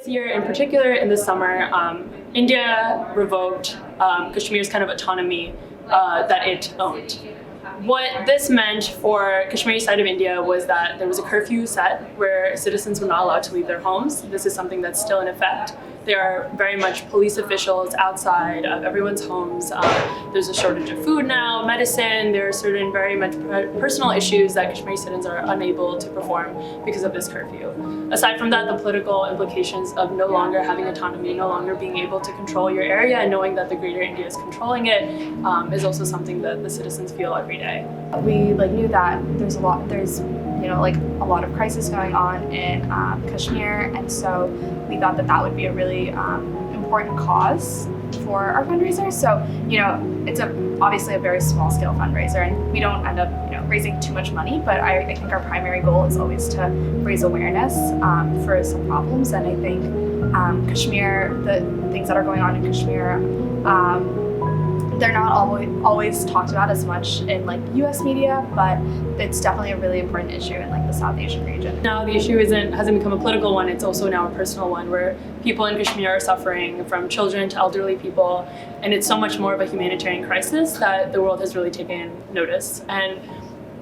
This year in particular, in the summer, India revoked Kashmir's kind of autonomy that it owned. What this meant for Kashmiri side of India was that there was a curfew set where citizens were not allowed to leave their homes. This is something that's still in effect. There are very much police officials outside of everyone's homes. There's a shortage of food now, medicine. There are certain very much personal issues that Kashmiri citizens are unable to perform because of this curfew. Aside from that, the political implications of no longer having autonomy, no longer being able to control your area and knowing that the greater India is controlling it is also something that the citizens feel every day. We knew that there's a lot of crisis going on in Kashmir, and so we thought that would be a really important cause for our fundraiser. So it's obviously a very small scale fundraiser, and we don't end up raising too much money, but I think our primary goal is always to raise awareness for some problems. And I think Kashmir, the things that are going on in Kashmir, they're not always talked about as much in US media, but it's definitely a really important issue in the South Asian region. Now the issue hasn't become a political one, it's also now a personal one where people in Kashmir are suffering, from children to elderly people, and it's so much more of a humanitarian crisis that the world has really taken notice. And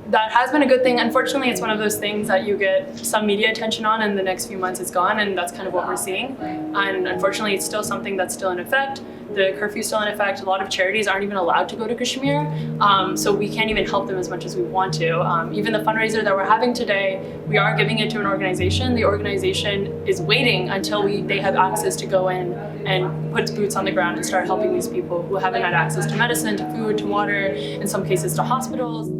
that has been a good thing. Unfortunately, it's one of those things that you get some media attention on and the next few months it's gone, and that's kind of what we're seeing. And unfortunately, it's still something that's still in effect. The curfew is still in effect. A lot of charities aren't even allowed to go to Kashmir, so we can't even help them as much as we want to. Even the fundraiser that we're having today, we are giving it to an organization. The organization is waiting until they have access to go in and put boots on the ground and start helping these people who haven't had access to medicine, to food, to water, in some cases to hospitals.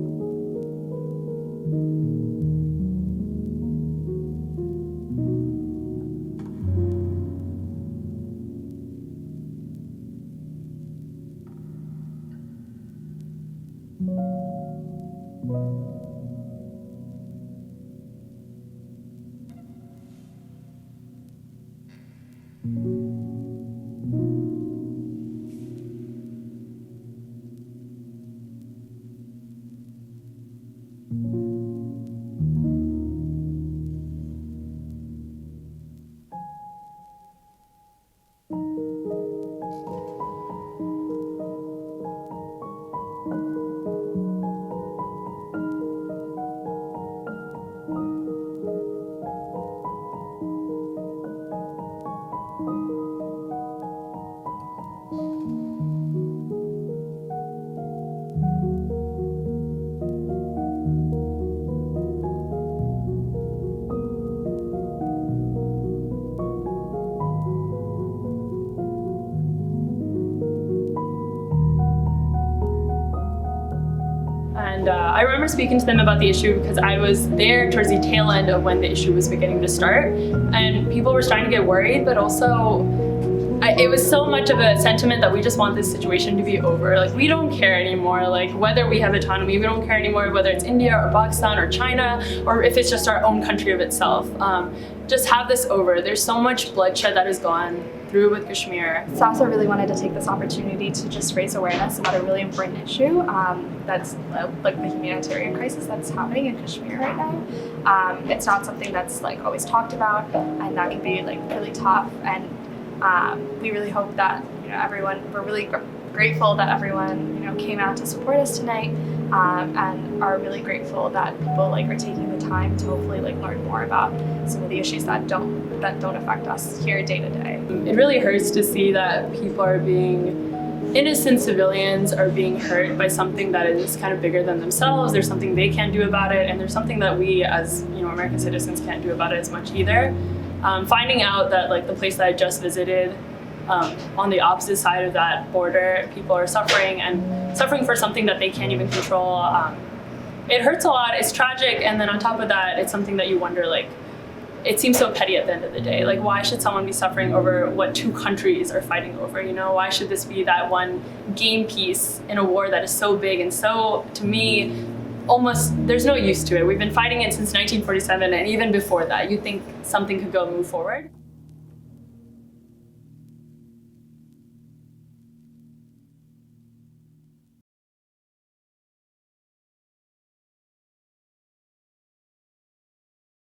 And I remember speaking to them about the issue because I was there towards the tail end of when the issue was beginning to start, and people were starting to get worried, but also it was so much of a sentiment that we just want this situation to be over. We don't care anymore, whether we have autonomy, we don't care anymore whether it's India or Pakistan or China, or if it's just our own country of itself. Just have this over. There's so much bloodshed that has gone through with Kashmir. SASA really wanted to take this opportunity to just raise awareness about a really important issue that's the humanitarian crisis that's happening in Kashmir right now. It's not something that's always talked about, and that can be really tough. And we really hope that we're really grateful that everyone came out to support us tonight, and are really grateful that people are taking the time to hopefully learn more about some of the issues that don't affect us here day to day. It really hurts to see that innocent civilians are being hurt by something that is kind of bigger than themselves. There's something they can't do about it, and there's something that we as American citizens can't do about it as much either. Finding out that the place that I just visited, on the opposite side of that border, people are suffering for something that they can't even control. It hurts a lot, it's tragic, and then on top of that, it's something that you wonder, it seems so petty at the end of the day. Why should someone be suffering over what two countries are fighting over, Why should this be that one game piece in a war that is so big and so, to me, there's no use to it. We've been fighting it since 1947, and even before that, you'd think something could move forward.